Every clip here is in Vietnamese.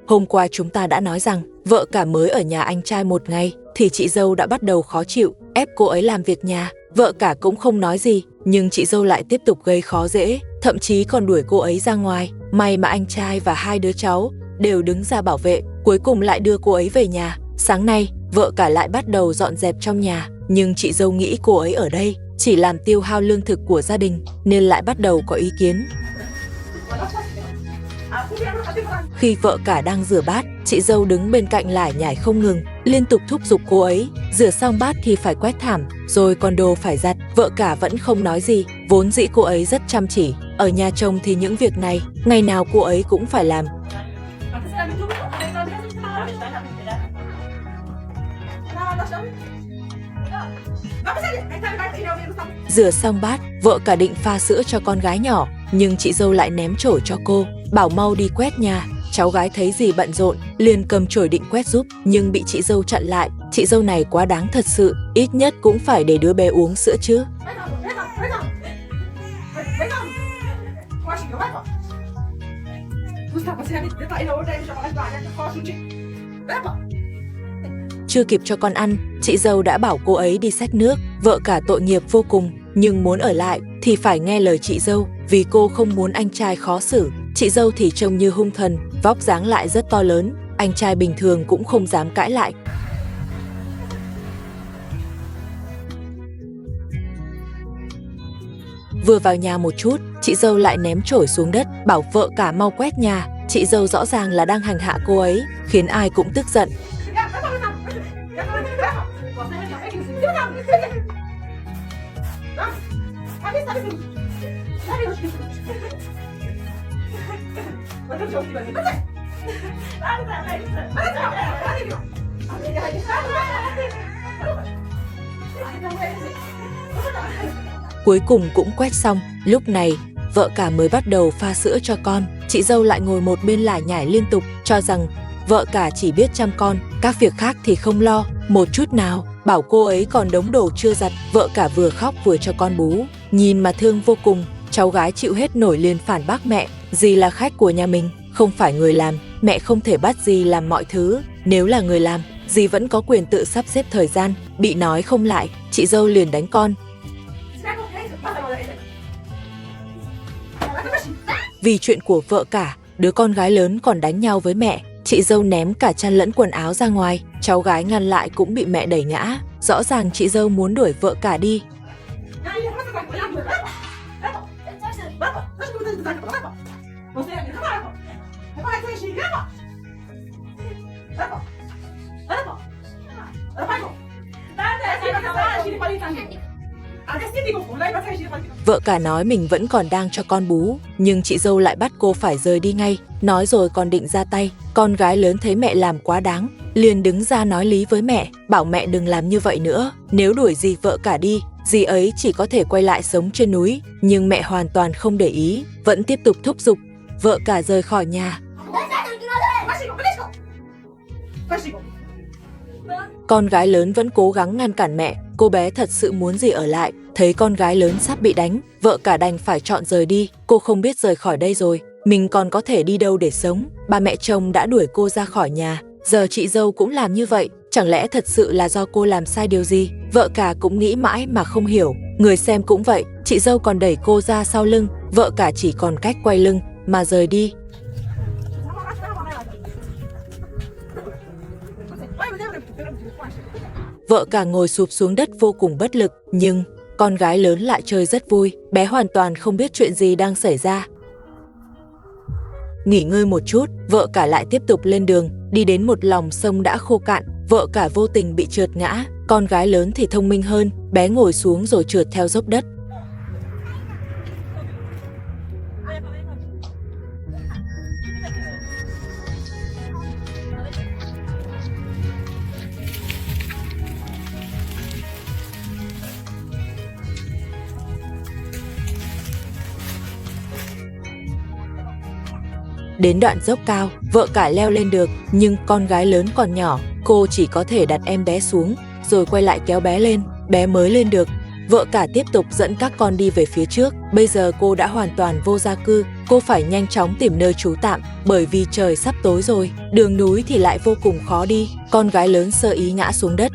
Hôm qua chúng ta đã nói rằng vợ cả mới ở nhà anh trai một ngày thì chị dâu đã bắt đầu khó chịu, ép cô ấy làm việc nhà. Vợ cả cũng không nói gì, nhưng chị dâu lại tiếp tục gây khó dễ, thậm chí còn đuổi cô ấy ra ngoài. May mà anh trai và hai đứa cháu đều đứng ra bảo vệ, cuối cùng lại đưa cô ấy về nhà. Sáng nay, vợ cả lại bắt đầu dọn dẹp trong nhà, nhưng chị dâu nghĩ cô ấy ở đây chỉ làm tiêu hao lương thực của gia đình, nên lại bắt đầu có ý kiến. Khi vợ cả đang rửa bát, chị dâu đứng bên cạnh lải nhải không ngừng, liên tục thúc giục cô ấy. Rửa xong bát thì phải quét thảm, rồi còn đồ phải giặt. Vợ cả vẫn không nói gì, vốn dĩ cô ấy rất chăm chỉ. Ở nhà chồng thì những việc này, ngày nào cô ấy cũng phải làm. Rửa xong bát, vợ cả định pha sữa cho con gái nhỏ, nhưng chị dâu lại ném chổi cho cô, bảo mau đi quét nhà. Cháu gái thấy dì bận rộn, liền cầm chổi định quét giúp, nhưng bị chị dâu chặn lại. Chị dâu này quá đáng thật sự, ít nhất cũng phải để đứa bé uống sữa chứ. Chưa kịp cho con ăn, chị dâu đã bảo cô ấy đi xách nước. Vợ cả tội nghiệp vô cùng, nhưng muốn ở lại thì phải nghe lời chị dâu, vì cô không muốn anh trai khó xử. Chị dâu thì trông như hung thần, vóc dáng lại rất to lớn, anh trai bình thường cũng không dám cãi lại. Vừa vào nhà một chút, chị dâu lại ném chổi xuống đất, bảo vợ cả mau quét nhà. Chị dâu rõ ràng là đang hành hạ cô ấy, khiến ai cũng tức giận. Cuối cùng cũng quét xong, lúc này vợ cả mới bắt đầu pha sữa cho con. Chị dâu lại ngồi một bên lải nhải liên tục, cho rằng vợ cả chỉ biết chăm con, các việc khác thì không lo một chút nào, bảo cô ấy còn đống đồ chưa giặt. Vợ cả vừa khóc vừa cho con bú, nhìn mà thương vô cùng. Cháu gái chịu hết nổi liền phản bác mẹ, dì là khách của nhà mình, không phải người làm, mẹ không thể bắt dì làm mọi thứ. Nếu là người làm, dì vẫn có quyền tự sắp xếp thời gian. Bị nói không lại, chị dâu liền đánh con. Vì chuyện của vợ cả, đứa con gái lớn còn đánh nhau với mẹ. Chị dâu ném cả chăn lẫn quần áo ra ngoài, cháu gái ngăn lại cũng bị mẹ đẩy ngã. Rõ ràng chị dâu muốn đuổi vợ cả đi. Vợ cả nói mình vẫn còn đang cho con bú, nhưng chị dâu lại bắt cô phải rời đi ngay, nói rồi còn định ra tay. Con gái lớn thấy mẹ làm quá đáng, liền đứng ra nói lý với mẹ, bảo mẹ đừng làm như vậy nữa. Nếu đuổi dì vợ cả đi, dì ấy chỉ có thể quay lại sống trên núi. Nhưng mẹ hoàn toàn không để ý, vẫn tiếp tục thúc giục vợ cả rời khỏi nhà. Con gái lớn vẫn cố gắng ngăn cản mẹ, cô bé thật sự muốn dì ở lại. Thấy con gái lớn sắp bị đánh, vợ cả đành phải chọn rời đi. Cô không biết rời khỏi đây rồi, mình còn có thể đi đâu để sống. Ba mẹ chồng đã đuổi cô ra khỏi nhà, giờ chị dâu cũng làm như vậy. Chẳng lẽ thật sự là do cô làm sai điều gì? Vợ cả cũng nghĩ mãi mà không hiểu. Người xem cũng vậy, chị dâu còn đẩy cô ra sau lưng, vợ cả chỉ còn cách quay lưng mà rời đi. Vợ cả ngồi sụp xuống đất vô cùng bất lực, nhưng con gái lớn lại chơi rất vui, bé hoàn toàn không biết chuyện gì đang xảy ra. Nghỉ ngơi một chút, vợ cả lại tiếp tục lên đường, đi đến một lòng sông đã khô cạn. Vợ cả vô tình bị trượt ngã, con gái lớn thì thông minh hơn, bé ngồi xuống rồi trượt theo dốc đất. Đến đoạn dốc cao, vợ cả leo lên được, nhưng con gái lớn còn nhỏ, cô chỉ có thể đặt em bé xuống, rồi quay lại kéo bé lên, bé mới lên được. Vợ cả tiếp tục dẫn các con đi về phía trước. Bây giờ cô đã hoàn toàn vô gia cư, cô phải nhanh chóng tìm nơi trú tạm, bởi vì trời sắp tối rồi, đường núi thì lại vô cùng khó đi. Con gái lớn sơ ý ngã xuống đất.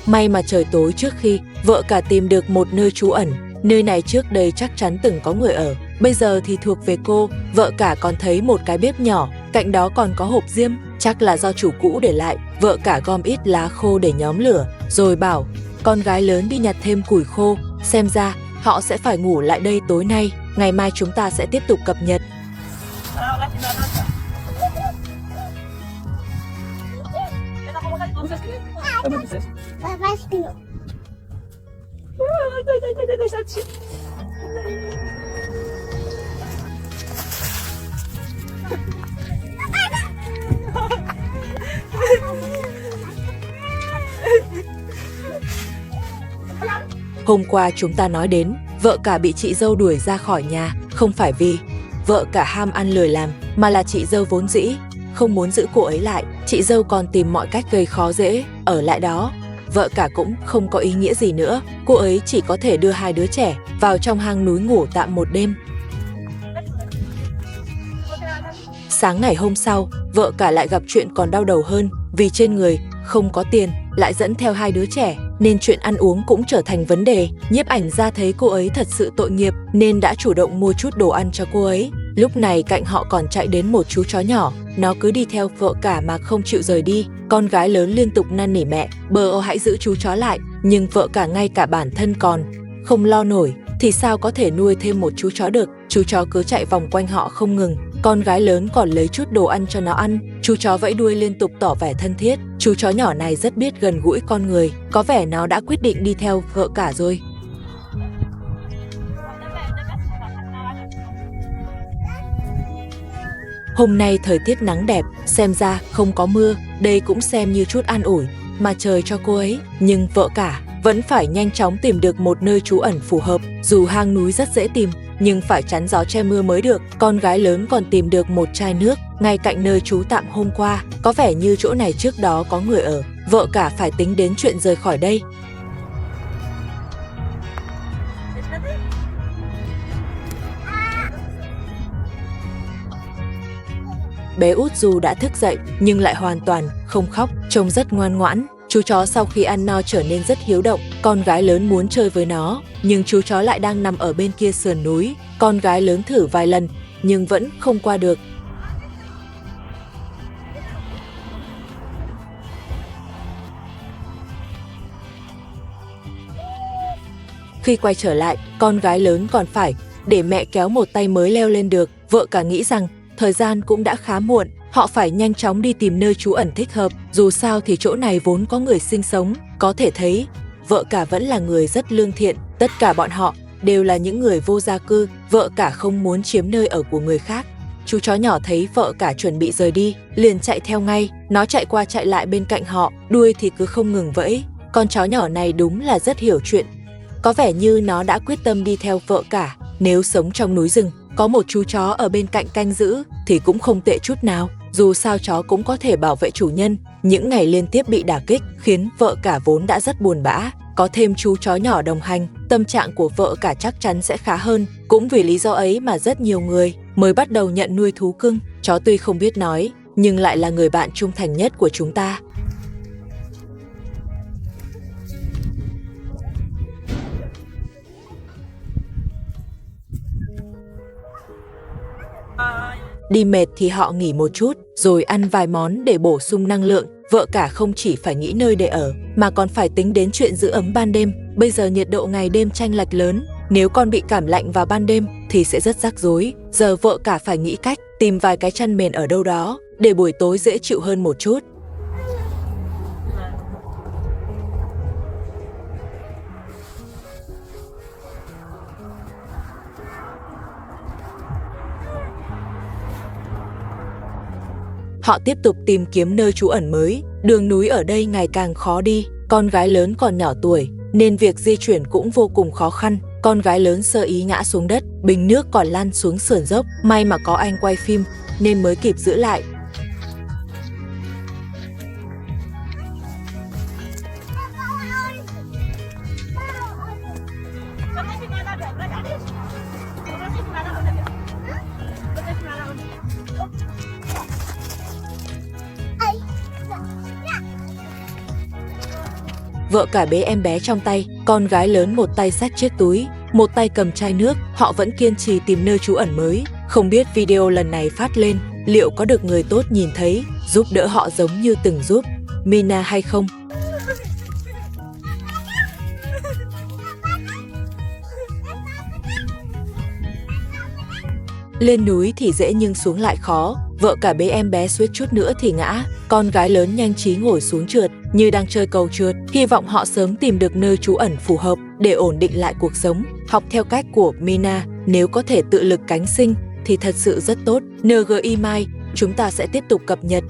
May mà trời tối trước khi vợ cả tìm được một nơi trú ẩn. Nơi này trước đây chắc chắn từng có người ở, bây giờ thì thuộc về cô. Vợ cả còn thấy một cái bếp nhỏ, cạnh đó còn có hộp diêm, chắc là do chủ cũ để lại. Vợ cả gom ít lá khô để nhóm lửa, rồi bảo con gái lớn đi nhặt thêm củi khô. Xem ra họ sẽ phải ngủ lại đây tối nay, ngày mai chúng ta sẽ tiếp tục cập nhật. Hôm qua chúng ta nói đến, vợ cả bị chị dâu đuổi ra khỏi nhà, không phải vì vợ cả ham ăn lười làm, mà là chị dâu vốn dĩ không muốn giữ cô ấy lại. Chị dâu còn tìm mọi cách gây khó dễ ở lại đó. Vợ cả cũng không có ý nghĩa gì nữa, cô ấy chỉ có thể đưa hai đứa trẻ vào trong hang núi ngủ tạm một đêm. Sáng ngày hôm sau, vợ cả lại gặp chuyện còn đau đầu hơn, vì trên người không có tiền, lại dẫn theo hai đứa trẻ, nên chuyện ăn uống cũng trở thành vấn đề. Nhiếp ảnh gia thấy cô ấy thật sự tội nghiệp, nên đã chủ động mua chút đồ ăn cho cô ấy. Lúc này cạnh họ còn chạy đến một chú chó nhỏ, nó cứ đi theo vợ cả mà không chịu rời đi. Con gái lớn liên tục năn nỉ mẹ, bờ hãy giữ chú chó lại, nhưng vợ cả ngay cả bản thân còn không lo nổi, thì sao có thể nuôi thêm một chú chó được. Chú chó cứ chạy vòng quanh họ không ngừng. Con gái lớn còn lấy chút đồ ăn cho nó ăn. Chú chó vẫy đuôi liên tục tỏ vẻ thân thiết. Chú chó nhỏ này rất biết gần gũi con người, có vẻ nó đã quyết định đi theo vợ cả rồi. Hôm nay thời tiết nắng đẹp, xem ra không có mưa, đây cũng xem như chút an ủi mà trời cho cô ấy. Nhưng vợ cả vẫn phải nhanh chóng tìm được một nơi trú ẩn phù hợp. Dù hang núi rất dễ tìm, nhưng phải chắn gió che mưa mới được. Con gái lớn còn tìm được một chai nước ngay cạnh nơi trú tạm hôm qua. Có vẻ như chỗ này trước đó có người ở. Vợ cả phải tính đến chuyện rời khỏi đây. Bé út dù đã thức dậy nhưng lại hoàn toàn không khóc, trông rất ngoan ngoãn. Chú chó sau khi ăn no trở nên rất hiếu động. Con gái lớn muốn chơi với nó, nhưng chú chó lại đang nằm ở bên kia sườn núi. Con gái lớn thử vài lần nhưng vẫn không qua được. Khi quay trở lại, con gái lớn còn phải để mẹ kéo một tay mới leo lên được. Vợ cả nghĩ rằng thời gian cũng đã khá muộn, họ phải nhanh chóng đi tìm nơi trú ẩn thích hợp. Dù sao thì chỗ này vốn có người sinh sống. Có thể thấy, vợ cả vẫn là người rất lương thiện. Tất cả bọn họ đều là những người vô gia cư. Vợ cả không muốn chiếm nơi ở của người khác. Chú chó nhỏ thấy vợ cả chuẩn bị rời đi, liền chạy theo ngay. Nó chạy qua chạy lại bên cạnh họ, đuôi thì cứ không ngừng vẫy. Con chó nhỏ này đúng là rất hiểu chuyện. Có vẻ như nó đã quyết tâm đi theo vợ cả. Nếu sống trong núi rừng, có một chú chó ở bên cạnh canh giữ thì cũng không tệ chút nào. Dù sao chó cũng có thể bảo vệ chủ nhân. Những ngày liên tiếp bị đả kích khiến vợ cả vốn đã rất buồn bã. Có thêm chú chó nhỏ đồng hành, tâm trạng của vợ cả chắc chắn sẽ khá hơn. Cũng vì lý do ấy mà rất nhiều người mới bắt đầu nhận nuôi thú cưng. Chó tuy không biết nói, nhưng lại là người bạn trung thành nhất của chúng ta. đi mệt thì họ nghỉ một chút, rồi ăn vài món để bổ sung năng lượng. Vợ cả không chỉ phải nghĩ nơi để ở, mà còn phải tính đến chuyện giữ ấm ban đêm. Bây giờ nhiệt độ ngày đêm chênh lệch lớn, nếu con bị cảm lạnh vào ban đêm thì sẽ rất rắc rối. Giờ vợ cả phải nghĩ cách tìm vài cái chăn mền ở đâu đó để buổi tối dễ chịu hơn một chút. Họ tiếp tục tìm kiếm nơi trú ẩn mới. Đường núi ở đây ngày càng khó đi, con gái lớn còn nhỏ tuổi nên việc di chuyển cũng vô cùng khó khăn. Con gái lớn sơ ý ngã xuống đất, bình nước còn lăn xuống sườn dốc. May mà có anh quay phim nên mới kịp giữ lại. Vợ cả bế em bé trong tay, con gái lớn một tay xách chiếc túi, một tay cầm chai nước. Họ vẫn kiên trì tìm nơi trú ẩn mới. Không biết video lần này phát lên liệu có được người tốt nhìn thấy, giúp đỡ họ giống như từng giúp Mina hay không. Lên núi thì dễ nhưng xuống lại khó. Vợ cả bế em bé suýt chút nữa thì ngã. Con gái lớn nhanh trí ngồi xuống trượt như đang chơi cầu trượt. Hy vọng họ sớm tìm được nơi trú ẩn phù hợp để ổn định lại cuộc sống. Học theo cách của Mina, nếu có thể tự lực cánh sinh thì thật sự rất tốt. NGI Mai, chúng ta sẽ tiếp tục cập nhật